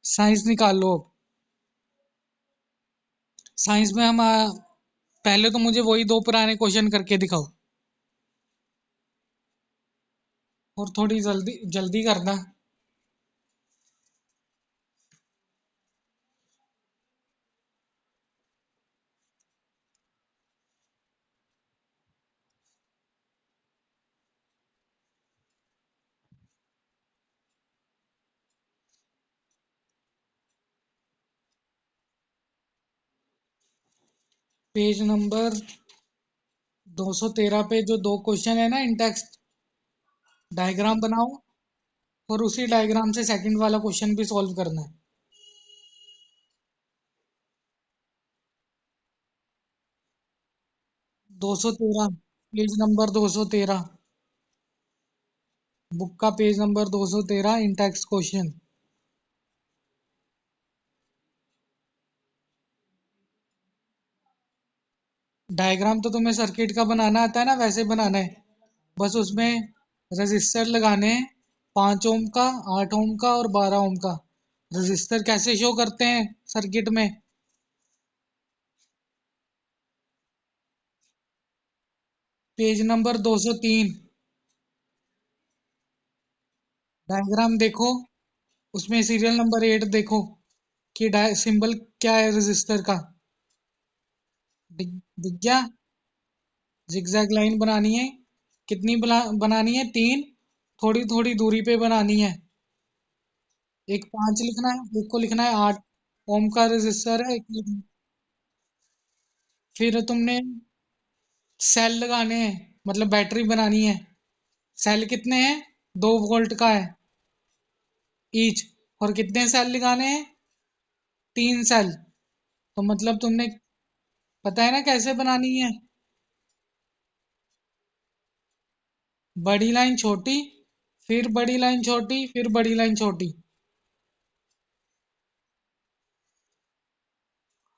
Science निकाल लो अब। Science में हम पहले तो मुझे वही दो पुराने क्वेश्चन करके दिखाओ। और थोड़ी जल्दी जल्दी करना। पेज नंबर 213 पे जो दो क्वेश्चन है ना इन टेक्स्ट, डायग्राम बनाओ और उसी डायग्राम से सेकंड वाला क्वेश्चन भी सॉल्व करना है। 213, पेज नंबर 213, बुक का पेज नंबर 213, इन टेक्स्ट क्वेश्चन। डायग्राम तो तुम्हें सर्किट का बनाना आता है ना, वैसे बनाना है। बस उसमें रजिस्टर लगाने हैं, 5 ओम का, 8 ओम का और 12 ओम का। रजिस्टर कैसे शो करते हैं सर्किट में? पेज नंबर 203, डायग्राम देखो, उसमें सीरियल नंबर 8 देखो कि सिंबल क्या है रजिस्टर का। दिख दिख गया? जिगजैग लाइन बनानी है। कितनी बनानी है? 3। थोड़ी थोड़ी दूरी पे बनानी है। एक 5 लिखना है, एक को लिखना है 8 ओम का रजिस्टर है, फिर तुमने सेल लगाने हैं, मतलब बैटरी बनानी है। सेल कितने हैं? 2 वोल्ट का है ईच। और कितने सेल लगाने हैं? 3 सेल। तो मतलब तुमने, पता है ना कैसे बनानी है? बड़ी लाइन छोटी, फिर बड़ी लाइन छोटी, फिर बड़ी लाइन छोटी।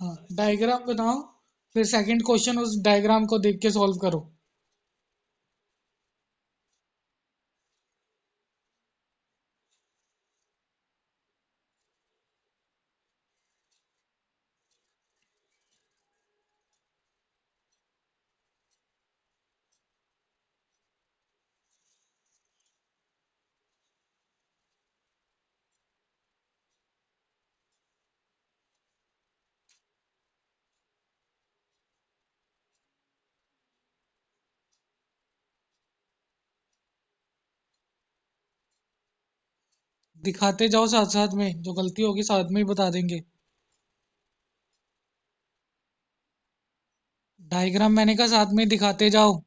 हाँ, डायग्राम बनाओ, फिर सेकंड क्वेश्चन उस डायग्राम को देख के सॉल्व करो। दिखाते जाओ साथ साथ में, जो गलती होगी साथ में ही बता देंगे। डायग्राम मैंने कहा साथ में दिखाते जाओ।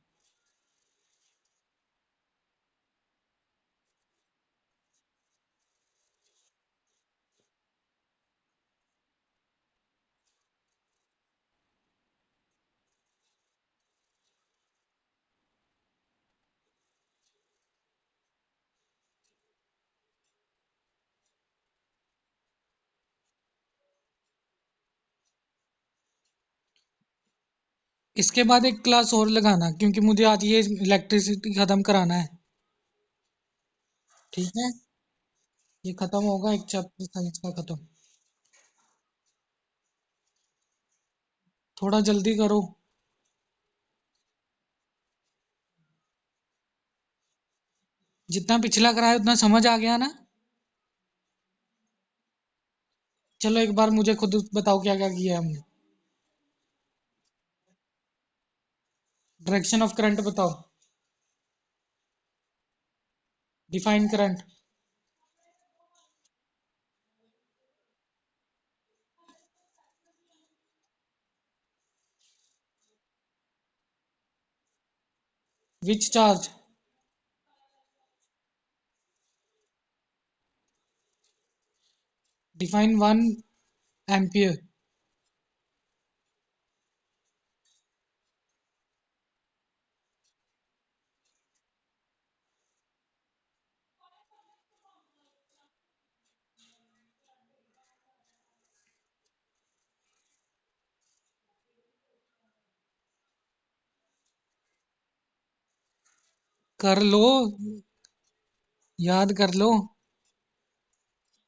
इसके बाद एक क्लास और लगाना, क्योंकि मुझे आज ये इलेक्ट्रिसिटी खत्म कराना है। ठीक है, ये खत्म होगा एक चैप्टर साइंस का खत्म। थोड़ा जल्दी करो। जितना पिछला कराया उतना समझ आ गया ना? चलो एक बार मुझे खुद बताओ क्या क्या किया है हमने। डायरेक्शन ऑफ करंट बताओ। Define current. Which charge. Define 1 ampere. कर लो, याद कर लो।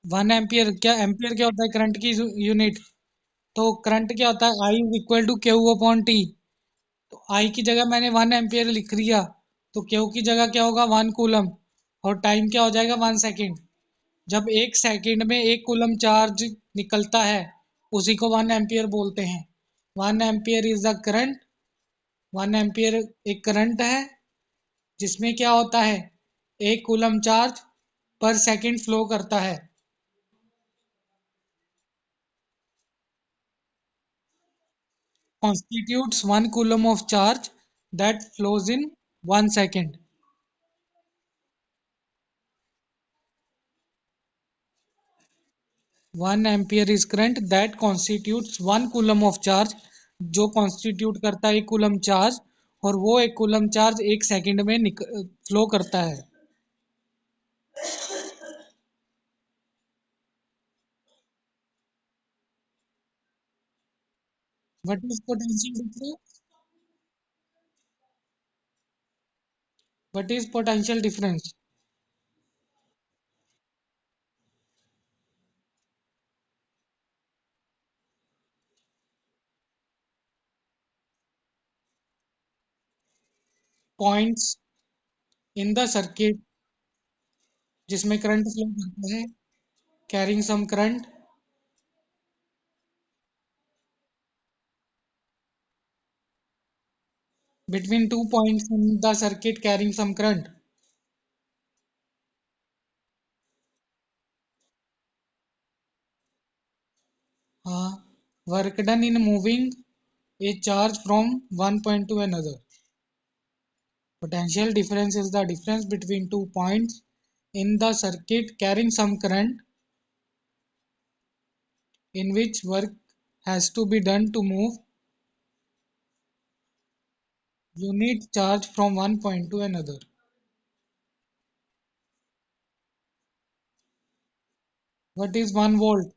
1 एम्पियर क्या, एम्पियर क्या होता है? करंट की यूनिट। तो करंट क्या होता है? I is equal to Q upon T. तो आई की जगह मैंने 1 एम्पियर लिख दिया, तो क्यू की जगह क्या होगा? 1 कूलम। और टाइम क्या हो जाएगा? 1 सेकेंड। जब 1 सेकेंड में 1 कूलम चार्ज निकलता है, उसी को 1 एम्पियर बोलते हैं। 1 ampere is the current. 1 ampere एक करंट है जिसमें क्या होता है? 1 कूलम चार्ज पर सेकेंड फ्लो करता है। Constitutes 1 coulomb of charge that flows in 1 second. 1 ampere is current that constitutes 1 coulomb of charge, जो कॉन्स्टिट्यूट करता है 1 कूलम चार्ज, और वो 1 कूलम चार्ज 1 सेकंड में फ्लो करता है। What is potential difference? What is potential difference? Points in the circuit जिसमें current flow करता है, carrying some current between 2 points in the circuit carrying some current. Work done in moving a charge from one point to another. Potential difference is the difference between 2 points in the circuit carrying some current, in which work has to be done to move unit charge from one point to another. What is 1 volt?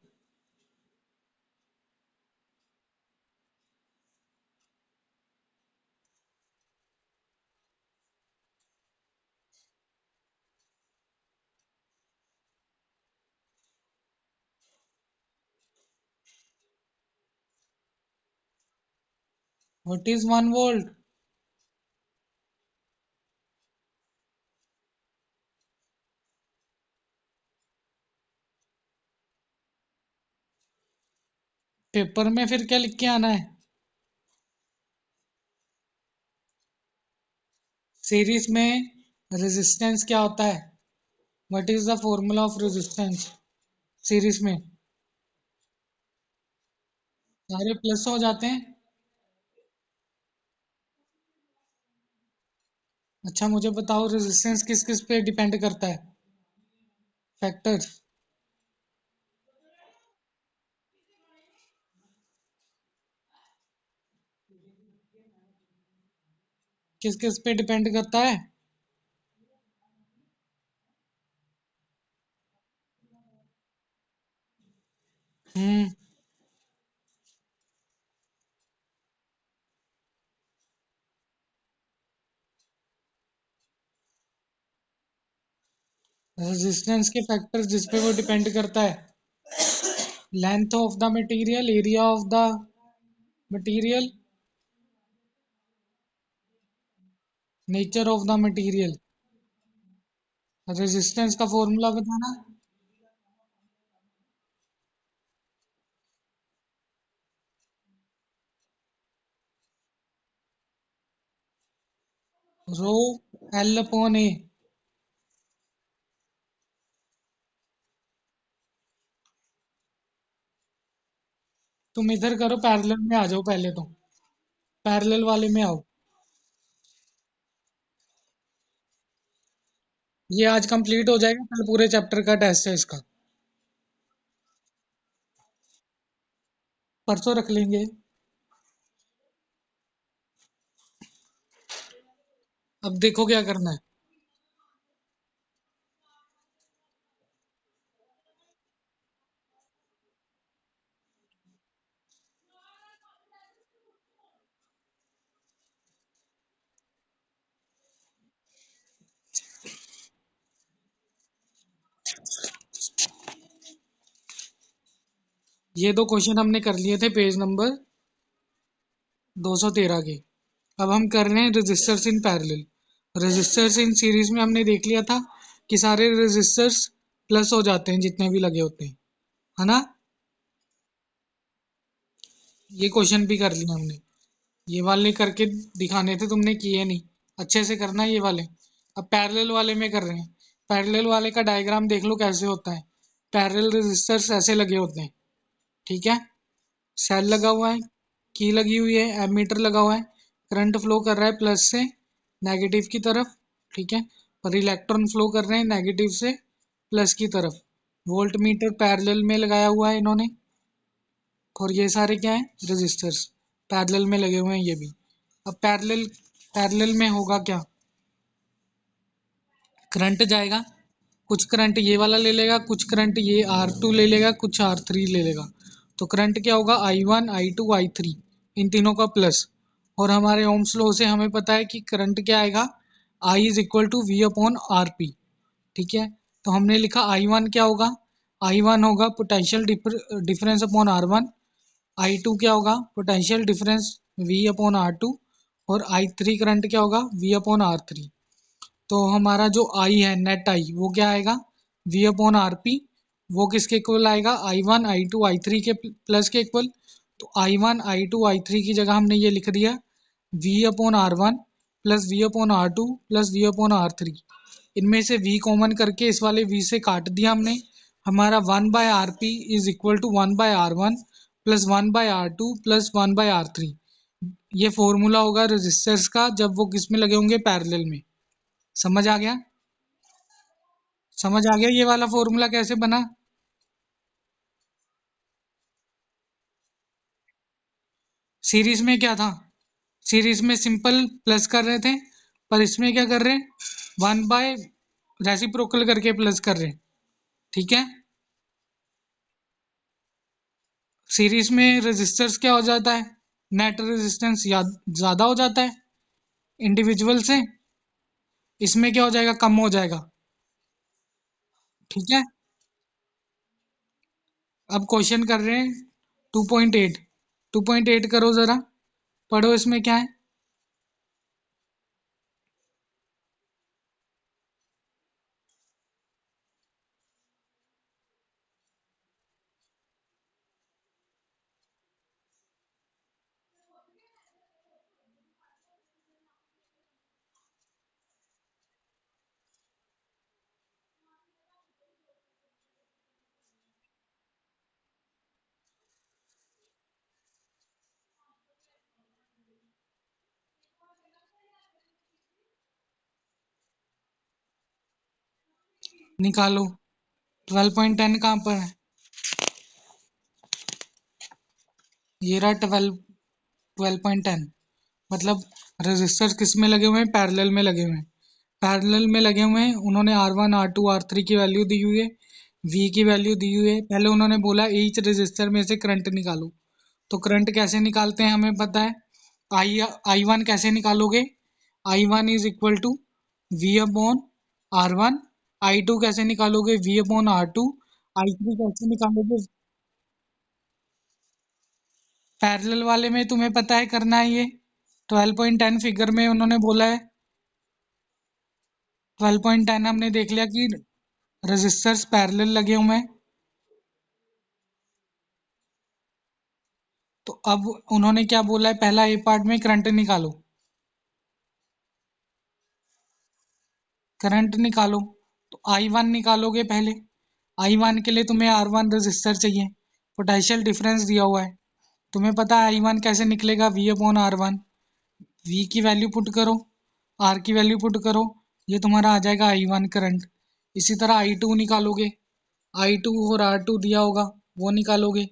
What is 1 volt? Paper में फिर क्या लिख के आना है? Series में resistance क्या होता है? What is the formula of resistance series में? सारे प्लस हो जाते हैं। अच्छा मुझे बताओ, रेजिस्टेंस किस किस पे डिपेंड करता है? फैक्टर्स किस किस पे डिपेंड करता है? हम्म। रेजिस्टेंस के फैक्टर्स जिस पे वो डिपेंड करता है? Length of the material, area of the material, nature of the material. Resistance का फॉर्मूला बताना। रो एल अपॉन ए। तुम इधर करो, पैरेलल में आ जाओ पहले तो। पैरेलल वाले में आओ। ये आज कंप्लीट हो जाएगा, कल पूरे चैप्टर का टेस्ट है इसका। परसों रख लेंगे। अब देखो क्या करना है। ये दो क्वेश्चन हमने कर लिए थे पेज नंबर 213 के। अब हम कर रहे हैं resistors in parallel. Resistors in series में हमने देख लिया था कि सारे रजिस्टर्स प्लस हो जाते हैं जितने भी लगे होते हैं, है ना। ये क्वेश्चन भी कर लिया हमने। ये वाले करके दिखाने थे, तुमने किए नहीं। अच्छे से करना है ये वाले। अब पैरेलल वाले में कर रहे हैं। पैरेलल वाले का डायग्राम देख लो कैसे होता है। पैरेलल रजिस्टर्स ऐसे लगे होते हैं, ठीक है। सेल लगा हुआ है, की लगी हुई है, एमीटर लगा हुआ है, करंट फ्लो कर रहा है प्लस से नेगेटिव की तरफ, ठीक है। और इलेक्ट्रॉन फ्लो कर रहे हैं नेगेटिव से प्लस की तरफ। वोल्ट मीटर पैरेलल में लगाया हुआ है इन्होंने। और ये सारे क्या है, रजिस्टर्स पैरेलल में लगे हुए हैं ये भी। अब पैरेलल पैरेलल में होगा क्या, करंट जाएगा। कुछ करंट ये वाला ले लेगा, कुछ करंट ये R2 ले लेगा, कुछ R3 ले लेगा। तो करंट क्या होगा, I1 I2 I3, इन तीनों का प्लस। और हमारे ओम्स लॉ से हमें पता है कि करंट क्या आएगा, I is equal to V upon RP, ठीक है। तो हमने लिखा I1 क्या होगा, I1 होगा potential difference upon R1। I2 क्या होगा, potential difference V upon R2। और I3 करंट क्या होगा, V अपॉन R3। तो हमारा जो आई है, नेट आई, वो क्या आएगा, वी अपॉन आर पी। वो किसके इक्वल आएगा, I one I two I three के प्लस के इक्वल। तो I one I two I three की जगह हमने ये लिख दिया V upon R one plus V upon R two plus V upon R three. इनमें से v कॉमन करके इस वाले v से काट दिया हमने। हमारा one by R P is equal to one by R one plus one by R two plus one by R three. ये फॉर्मूला होगा रेजिस्टर्स का जब वो किस में लगे होंगे, पैरेलल में। समझ आ गया, समझ आ गया ये वाला फॉर्मूला कैसे बना। सीरीज में क्या था, सीरीज में सिंपल प्लस कर रहे थे, पर इसमें क्या कर रहे हैं, वन बाय रेसिप्रोकल करके प्लस कर रहे हैं, ठीक है। सीरीज में रेजिस्टेंस क्या हो जाता है, नेट रेजिस्टेंस ज्यादा हो जाता है इंडिविजुअल से। इसमें क्या हो जाएगा, कम हो जाएगा, ठीक है। अब क्वेश्चन कर रहे हैं 2.8। 2.8 करो जरा, पढ़ो इसमें क्या है। निकालो। 12.10 कहाँ पर है, ये रहा 12.10। मतलब रजिस्टर किस में लगे हुए हैं, पैरेलल में लगे हुए हैं। पैरेलल में लगे हुए हैं, उन्होंने R1 R2 R3 की वैल्यू दी हुई है, V की वैल्यू दी हुई है। पहले उन्होंने बोला ईच रजिस्टर में से करंट निकालो। तो करंट कैसे निकालते हैं हमें पता है। I1 कैसे निकालोगे, I1 is equal to V upon R1। I2 कैसे निकालोगे, V अपॉन R2। I3 कैसे निकालोगे, पैरेलल वाले में तुम्हें पता है करना है ये। 12.10 फिगर में उन्होंने बोला है। 12.10 हमने देख लिया कि रजिस्टर्स पैरेलल लगे हुए हैं। तो अब उन्होंने क्या बोला है, पहला ए पार्ट में करंट निकालो। करंट निकालो, तो I1 निकालोगे पहले। I1 के लिए तुम्हें R1 रजिस्टर चाहिए, पोटेंशियल डिफरेंस दिया हुआ है। तुम्हें पता है I1 कैसे निकलेगा, V अपॉन R1। V की वैल्यू पुट करो, R की वैल्यू पुट करो, ये तुम्हारा आ जाएगा I1 करंट। इसी तरह I2 निकालोगे, I2 और R2 दिया होगा, वो निकालोगे।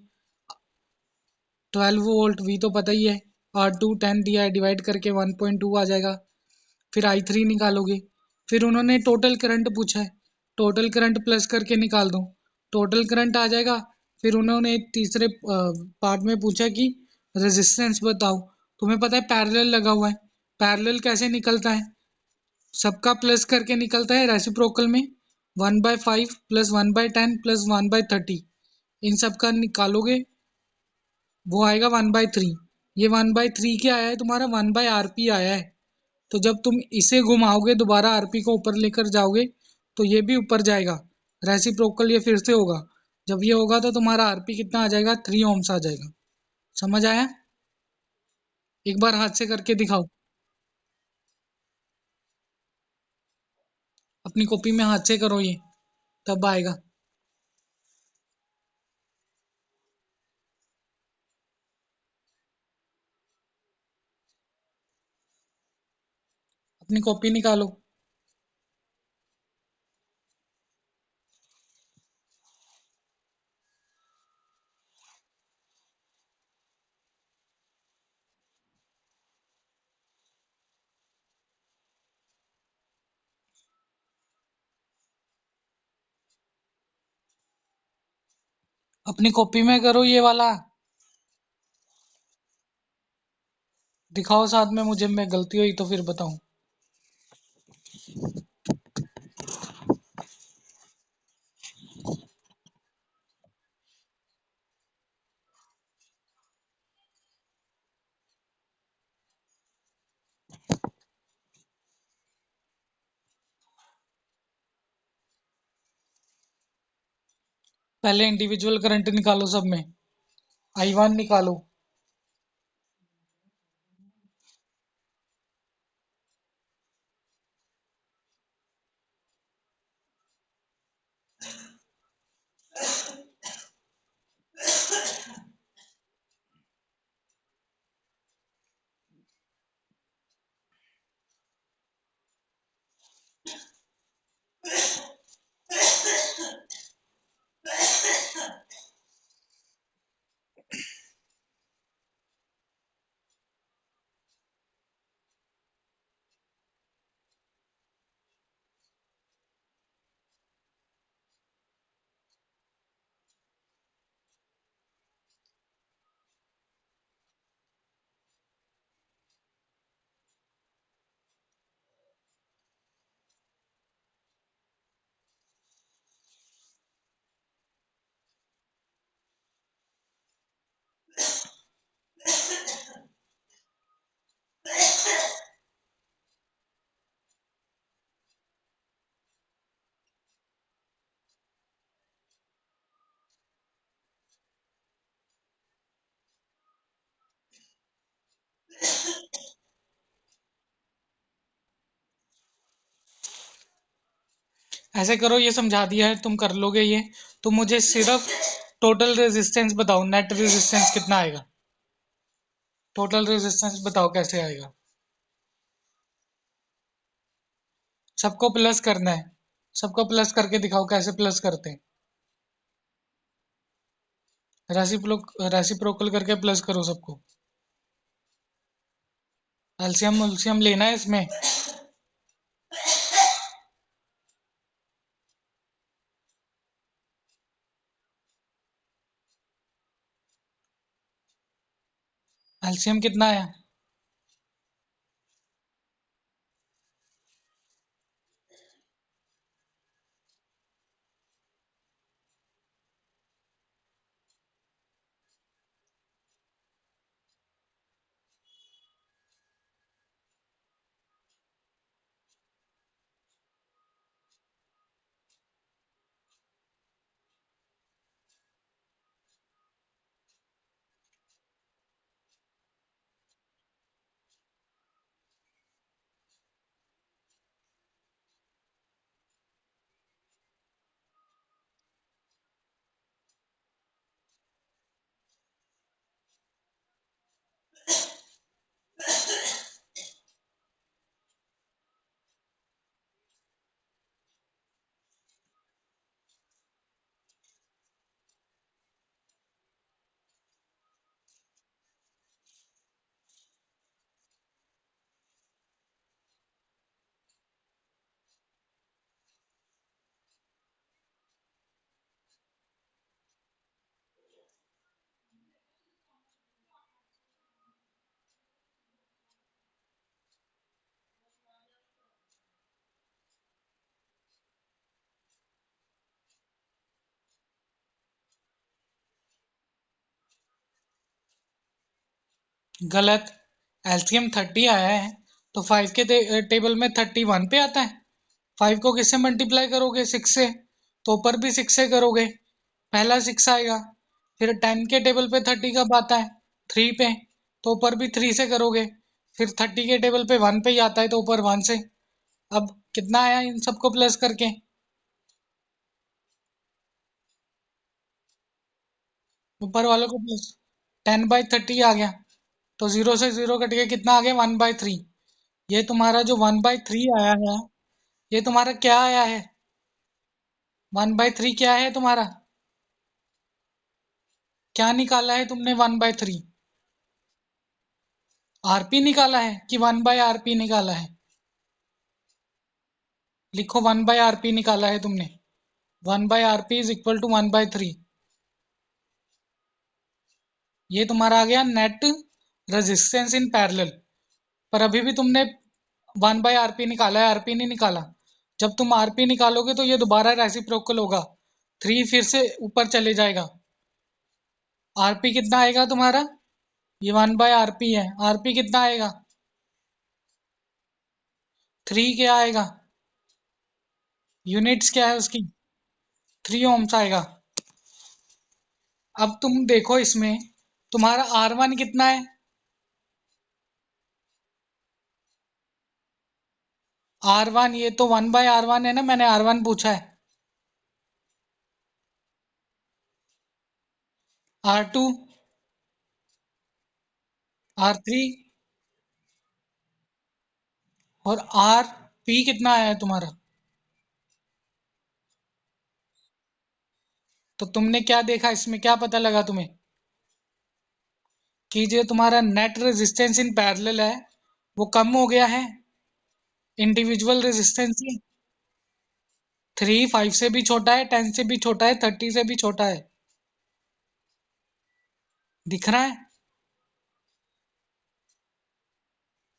12 वोल्ट, V तो पता ही है, R2 10 दिया है, डिवाइड करके 1.2 आ जाएगा। फिर I3 निकालोगे। फिर उन्होंने टोटल करंट पूछा है, टोटल करंट प्लस करके निकाल दो, टोटल करंट आ जाएगा। फिर उन्होंने तीसरे पार्ट में पूछा कि रेजिस्टेंस बताओ। तुम्हें पता है पैरेलल लगा हुआ है, पैरेलल कैसे निकलता है, सबका प्लस करके निकलता है रेसिप्रोकल में। 1/5 प्लस 1/10 प्लस 1/30। इन सब का निकालोगे, वो आएगा 1/3। ये 1/3 क्या आया है तुम्हारा? 1/RP आया है। तो जब तुम इसे घुमाओगे दोबारा, आरपी को ऊपर लेकर जाओगे, तो ये भी ऊपर जाएगा। रेसिप्रोकल ये फिर से होगा। जब ये होगा तो तुम्हारा आरपी कितना आ जाएगा? 3 ohms आ जाएगा। समझ आया? एक बार हाथ से करके दिखाओ। अपनी कॉपी में हाथ से करो ये, तब आएगा। अपनी कॉपी निकालो। अपनी कॉपी में करो ये वाला। दिखाओ साथ में मुझे, मैं गलती हुई तो फिर बताऊं। पहले इंडिविजुअल करंट निकालो सब में। I1 निकालो। ऐसे करो, ये समझा दिया है, तुम कर लोगे ये। तुम मुझे सिर्फ टोटल रेजिस्टेंस बताओ, नेट रेजिस्टेंस कितना आएगा? टोटल रेजिस्टेंस बताओ कैसे आएगा। सबको प्लस करना है। सबको प्लस करके दिखाओ कैसे प्लस करते हैं। रेसिप्रोकल करके प्लस करो सबको। एलसीएम उलसीएम लेना है इसमें। एलसीएम कितना है? गलत। एलसीएम 30 आया है तो 5 के टेबल में 31 पे आता है। 5 को किससे मल्टीप्लाई करोगे? 6 से। तो ऊपर भी 6 से करोगे, पहला 6 आएगा। फिर 10 के टेबल पे 30 कब आता है? 3 पे। तो ऊपर भी 3 से करोगे। फिर 30 के टेबल पे 1 पे ही आता है तो ऊपर 1 से। अब कितना आया इन सबको प्लस करके? ऊपर वालों को प्लस। 10/30 आ गया। तो जीरो से जीरो कट के कितना आ गया? 1/3। ये तुम्हारा जो 1/3 आया है, ये तुम्हारा क्या आया है? 1/3 क्या है तुम्हारा? क्या निकाला है तुमने 1/3? आरपी निकाला है कि 1/RP निकाला है? लिखो 1/RP निकाला है तुमने। 1/RP is equal to 1/3। ये तुम्हारा आ गया नेट रेजिस्टेंस इन पैरेलल। पर अभी भी तुमने 1/RP निकाला है, आरपी नहीं निकाला। जब तुम आरपी निकालोगे तो ये दोबारा रेसिप्रोकल होगा, 3 फिर से ऊपर चले जाएगा। आरपी कितना आएगा तुम्हारा? ये 1/RP है, आरपी कितना आएगा? 3 क्या आएगा? यूनिट्स क्या है उसकी? 3 ohms आएगा। अब तुम देखो इसमें तुम्हारा R1 कितना है? R1 ये तो 1/R1 है ना, मैंने R1 पूछा है। R2, R3 और RP कितना आया है तुम्हारा? तो तुमने क्या देखा इसमें, क्या पता लगा तुम्हें? कि जो तुम्हारा नेट रेजिस्टेंस इन पैरेलल है वो कम हो गया है इंडिविजुअल रेजिस्टेंस से। 3 5 से भी छोटा है, 10 से भी छोटा है, 30 से भी छोटा है। दिख रहा है?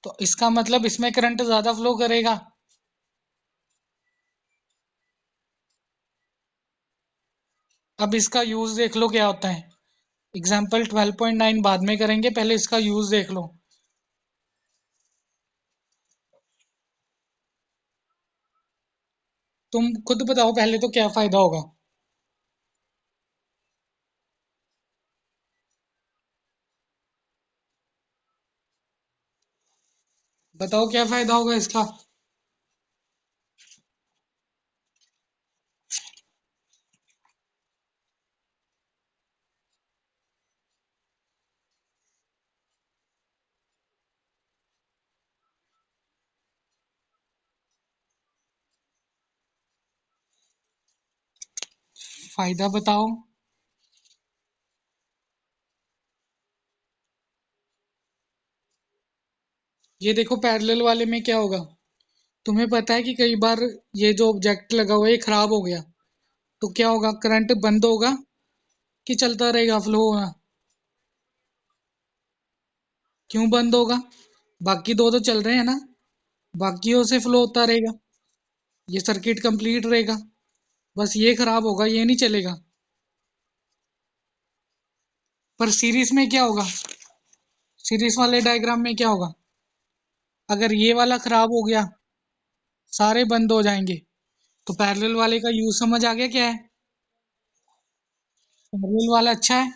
तो इसका मतलब इसमें करंट ज्यादा फ्लो करेगा। अब इसका यूज देख लो क्या होता है। एग्जाम्पल 12.9 बाद में करेंगे, पहले इसका यूज देख लो। तुम खुद बताओ पहले तो क्या फायदा होगा। बताओ क्या फायदा होगा इसका। फायदा बताओ। ये देखो पैरेलल वाले में क्या होगा। तुम्हें पता है कि कई बार ये जो ऑब्जेक्ट लगा हुआ है ये खराब हो गया, तो क्या होगा? करंट बंद होगा कि चलता रहेगा फ्लो होना? क्यों बंद होगा? बाकी दो तो चल रहे हैं ना, बाकियों से फ्लो होता रहेगा। ये सर्किट कंप्लीट रहेगा। बस ये खराब होगा, ये नहीं चलेगा। पर सीरीज में क्या होगा? सीरीज वाले डायग्राम में क्या होगा? अगर ये वाला खराब हो गया, सारे बंद हो जाएंगे। तो पैरेलल वाले का यूज समझ आ गया क्या है? पैरेलल वाला अच्छा है।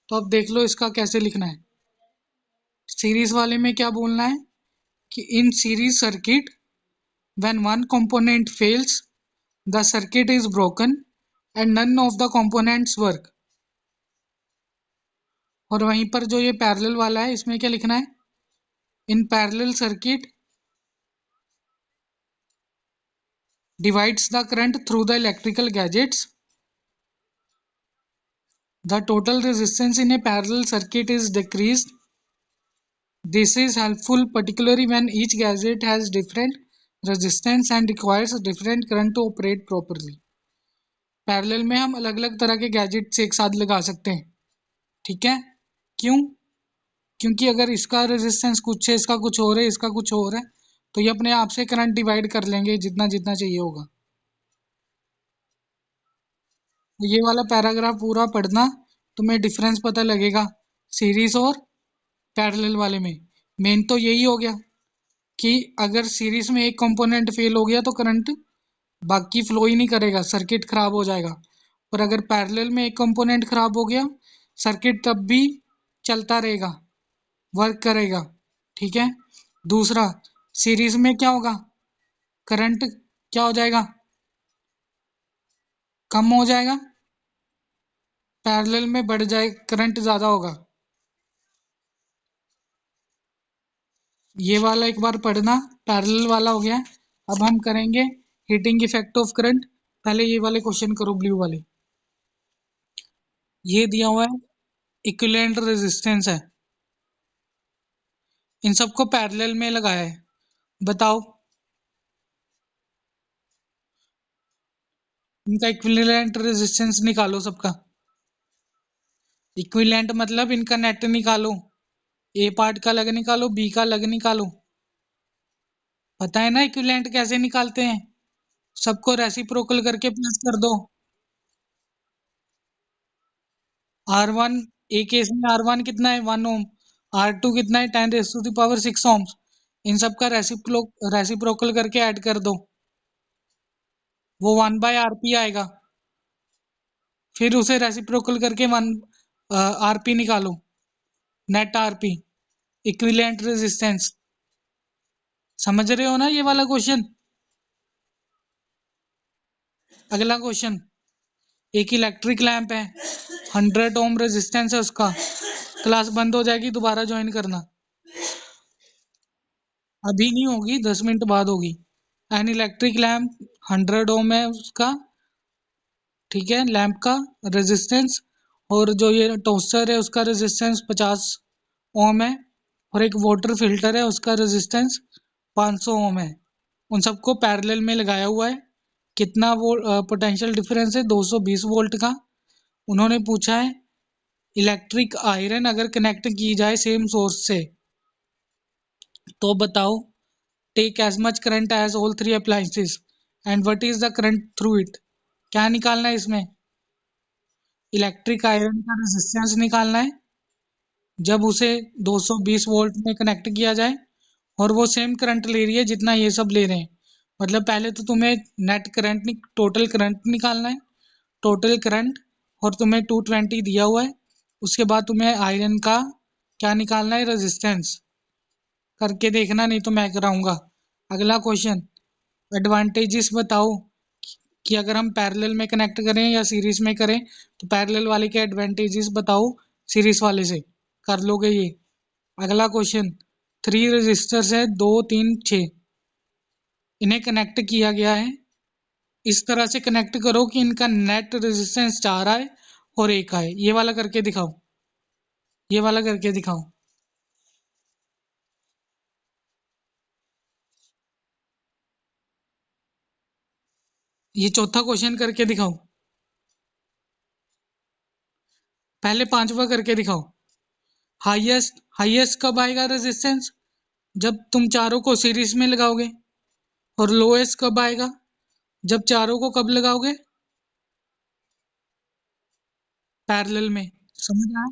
तो अब देख लो इसका कैसे लिखना है। सीरीज वाले में क्या बोलना है कि in series circuit when one component fails the circuit is broken and none of the components work। और वहीं पर जो ये पैरेलल वाला है इसमें क्या लिखना है? In parallel circuit divides the current through the electrical gadgets, the total resistance in a parallel circuit is decreased. This is helpful particularly when each gadget has different resistance and requires different current to operate properly। Parallel में हम अलग अलग तरह के gadgets एक साथ लगा सकते हैं, ठीक है? क्यों? क्योंकि अगर इसका रेजिस्टेंस कुछ है, इसका कुछ और है, इसका कुछ और है, तो ये अपने आप से करंट डिवाइड कर लेंगे जितना जितना चाहिए होगा। तो ये वाला पैराग्राफ पूरा पढ़ना, तुम्हें डिफरेंस पता लगेगा सीरीज और पैरेलल वाले में मेन तो यही हो गया कि अगर सीरीज में एक कंपोनेंट फेल हो गया तो करंट बाकी फ्लो ही नहीं करेगा, सर्किट खराब हो जाएगा। और अगर पैरेलल में एक कंपोनेंट खराब हो गया, सर्किट तब भी चलता रहेगा, वर्क करेगा। ठीक है। दूसरा, सीरीज में क्या होगा, करंट क्या हो जाएगा, कम हो जाएगा, पैरेलल में बढ़ जाए, करंट ज्यादा होगा। ये वाला एक बार पढ़ना, पैरेलल वाला हो गया। अब हम करेंगे हीटिंग इफेक्ट ऑफ करंट। पहले ये वाले क्वेश्चन करो, ब्लू वाले। ये दिया हुआ है, इक्विवेलेंट रेजिस्टेंस है, इन सबको पैरेलल में लगाया है। बताओ इनका इक्विवेलेंट रेजिस्टेंस निकालो सबका। इक्विवेलेंट मतलब इनका नेट निकालो, ए पार्ट का अलग निकालो, बी का अलग निकालो। पता है ना इक्विवेलेंट कैसे निकालते हैं? सबको रेसिप्रोकल करके प्लस कर दो। आर वन, ए केस में आर वन कितना है, 1 ओम। आर टू कितना है, 10⁻⁶ इन सब का रेसिप्रोकल करके ऐड कर दो, वो 1/RP आएगा। फिर उसे रेसिप्रोकल करके 1 RP निकालो, नेट आरपी, इक्विवेलेंट रेजिस्टेंस। समझ रहे हो ना ये वाला क्वेश्चन? अगला क्वेश्चन, एक इलेक्ट्रिक लैंप है, 100 ओम रेजिस्टेंस है उसका। क्लास बंद हो जाएगी, दोबारा ज्वाइन करना। अभी नहीं होगी, 10 मिनट बाद होगी। एन इलेक्ट्रिक लैंप, 100 ओम है उसका, ठीक है, लैंप का रेजिस्टेंस। और जो ये टोस्टर है उसका रेजिस्टेंस 50 ओम है। और एक वाटर फिल्टर है, उसका रेजिस्टेंस 500 ओम है। उन सबको पैरेलल में लगाया हुआ है। कितना वो पोटेंशियल डिफरेंस है, 220 वोल्ट का। उन्होंने पूछा है इलेक्ट्रिक आयरन अगर कनेक्ट की जाए सेम सोर्स से तो बताओ, take as much current as all three appliances and what is the current through it. क्या निकालना है इसमें? इलेक्ट्रिक आयरन का रेजिस्टेंस निकालना है जब उसे 220 वोल्ट में कनेक्ट किया जाए और वो सेम करंट ले रही है जितना ये सब ले रहे हैं। मतलब पहले तो तुम्हें नेट करंट, टोटल करंट निकालना है, टोटल करंट। और तुम्हें 220 दिया हुआ है। उसके बाद तुम्हें आयरन का क्या निकालना है, रेजिस्टेंस। करके देखना, नहीं तो मैं कराऊंगा। अगला क्वेश्चन, एडवांटेजेस बताओ कि अगर हम पैरेलल में कनेक्ट करें या सीरीज में करें तो पैरेलल वाले के एडवांटेजेस बताओ सीरीज वाले से। कर लोगे ये? अगला क्वेश्चन, 3 रेजिस्टर्स है, 2 3 6, इन्हें कनेक्ट किया गया है। इस तरह से कनेक्ट करो कि इनका नेट रेजिस्टेंस 4 आए और 1 आए। ये वाला करके दिखाओ, ये वाला करके दिखाओ। ये चौथा क्वेश्चन करके दिखाओ। पहले पांचवा करके दिखाओ। हाईएस्ट हाईएस्ट कब आएगा रेजिस्टेंस? जब तुम चारों को सीरीज में लगाओगे। और लोएस्ट कब आएगा? जब चारों को कब लगाओगे? पैरेलल में। समझ आया?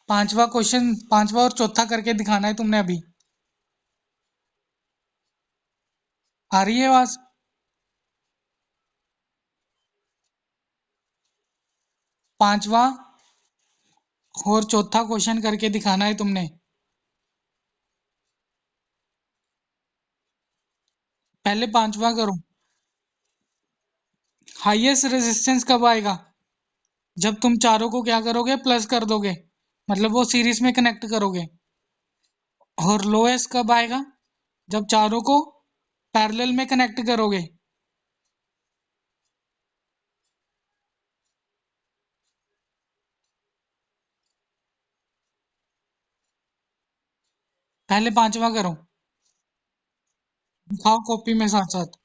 पांचवा क्वेश्चन, पांचवा और चौथा करके दिखाना है तुमने अभी। आ रही है आवाज? पांचवा और चौथा क्वेश्चन करके दिखाना है तुमने। पहले पांचवा करो। हाईएस्ट रेजिस्टेंस कब आएगा? जब तुम चारों को क्या करोगे, प्लस कर दोगे, मतलब वो सीरीज में कनेक्ट करोगे। और लोएस्ट कब आएगा? जब चारों को पैरेलल में कनेक्ट करोगे। पहले पांचवा करो, दिखाओ कॉपी में साथ साथ।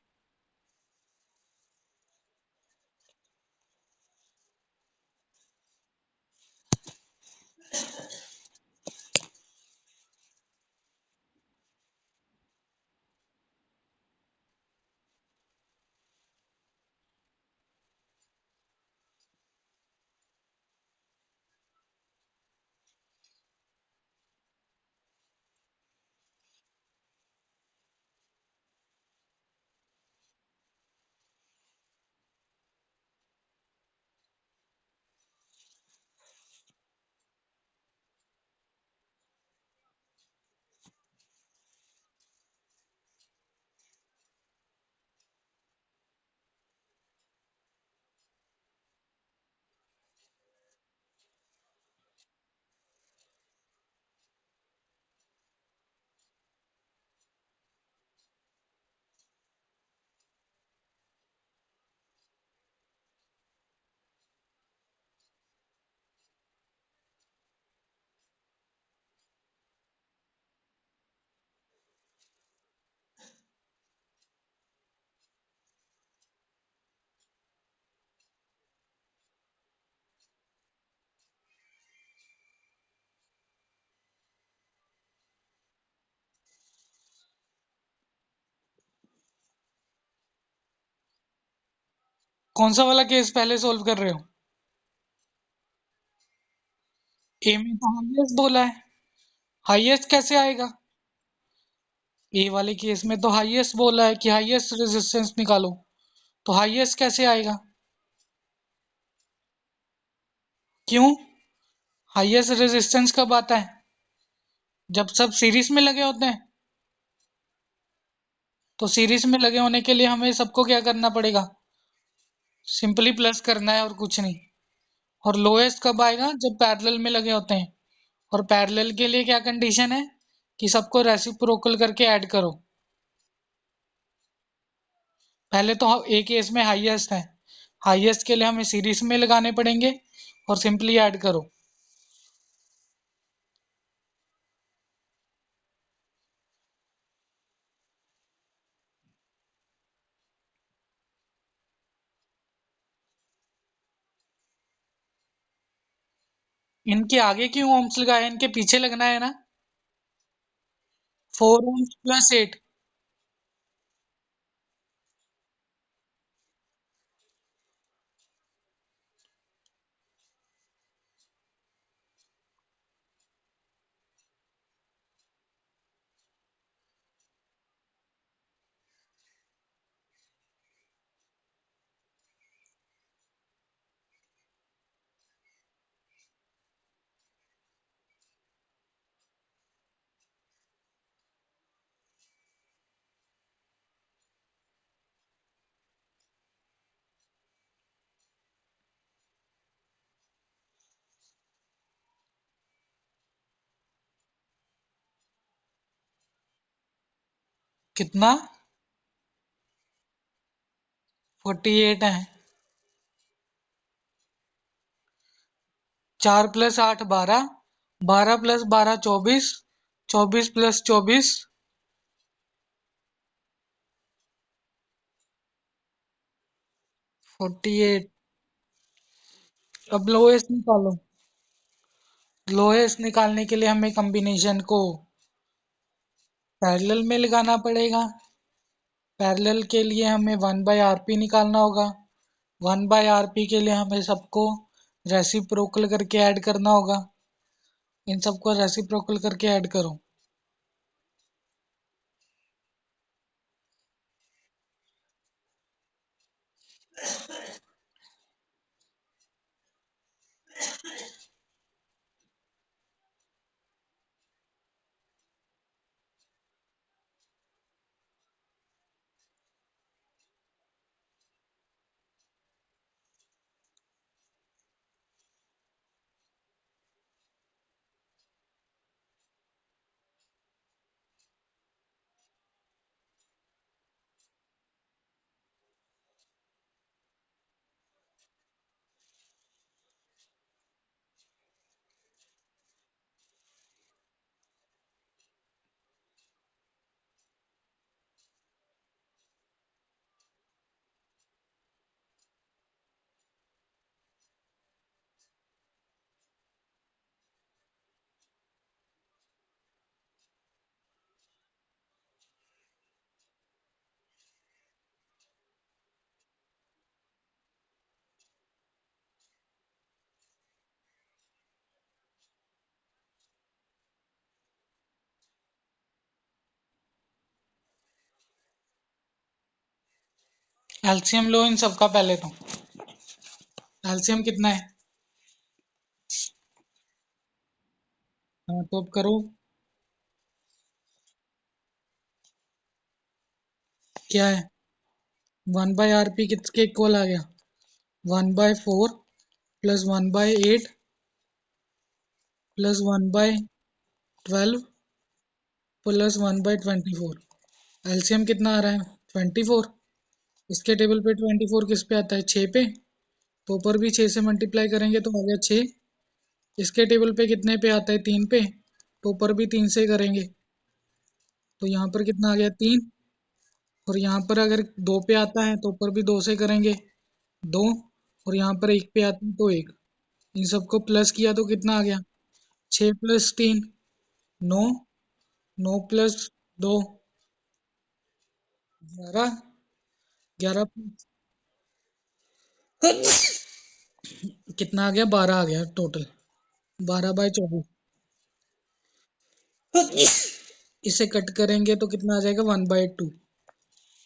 कौन सा वाला केस पहले सोल्व कर रहे हो? ए में तो हाईएस्ट बोला है। हाईएस्ट कैसे आएगा? ए वाले केस में तो हाईएस्ट बोला है कि हाईएस्ट रेजिस्टेंस निकालो, तो हाईएस्ट कैसे आएगा? क्यों? हाईएस्ट रेजिस्टेंस कब आता है? जब सब सीरीज में लगे होते हैं। तो सीरीज में लगे होने के लिए हमें सबको क्या करना पड़ेगा? सिंपली प्लस करना है और कुछ नहीं। और लोएस्ट कब आएगा? जब पैरेलल में लगे होते हैं। और पैरेलल के लिए क्या कंडीशन है? कि सबको रेसिप्रोकल करके ऐड करो। पहले तो एक केस में हाईएस्ट है, हाईएस्ट के लिए हमें सीरीज में लगाने पड़ेंगे और सिंपली ऐड करो। इनके आगे क्यों ओम्स लगाए? इनके पीछे लगना है ना। 4 ओम्स प्लस 8। कितना? 48 है। 4 + 8 12, 12 + 12 24, 24 + 24। 48। अब लोएस्ट निकालो। लोएस्ट निकालने के लिए हमें कॉम्बिनेशन को पैरेलल में लगाना पड़ेगा। पैरेलल के लिए हमें 1/rp निकालना होगा। 1/rp के लिए हमें सबको रेसिप्रोकल करके ऐड करना होगा। इन सबको रेसिप्रोकल करके ऐड करो। एलसीएम लो इन सबका पहले तो। एलसीएम कितना है? हाँ तो अब करो। क्या है? 1/rp किसके इक्वल आ गया? 1/4 प्लस 1/8 प्लस 1/12 प्लस 1/24। एलसीएम कितना आ रहा है? 24। इसके टेबल पे 24 किस पे आता है? 6 पे। तो ऊपर भी 6 से मल्टीप्लाई करेंगे तो आ गया 6। इसके टेबल पे कितने पे आता है? 3 पे। तो ऊपर भी 3 से करेंगे तो यहाँ पर कितना आ गया? 3। और यहाँ पर अगर 2 पे आता है तो ऊपर भी 2 से करेंगे, 2। और यहाँ पर 1 पे आता है तो 1। इन सबको प्लस किया तो कितना आ गया? 6 + 3 9। 9 + 2 11। 11 कितना आ गया? 12 आ गया टोटल। 12/24। इसे कट करेंगे तो कितना आ जाएगा? 1/2।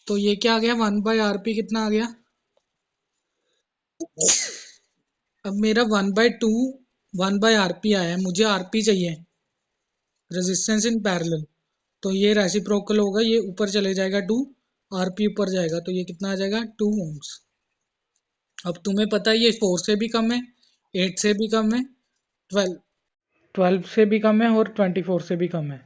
तो ये क्या आ गया? 1/RP कितना आ गया? अब मेरा 1/2 1/RP आया है, मुझे आरपी चाहिए, रेजिस्टेंस इन पैरेलल। तो ये रेसिप्रोकल होगा, ये ऊपर चले जाएगा 2, आरपी ऊपर जाएगा, तो ये कितना आ जाएगा? 2 ohms। अब तुम्हें पता है ये 4 से भी कम है, 8 से भी कम है, 12 12 से भी कम है और 24 से भी कम है।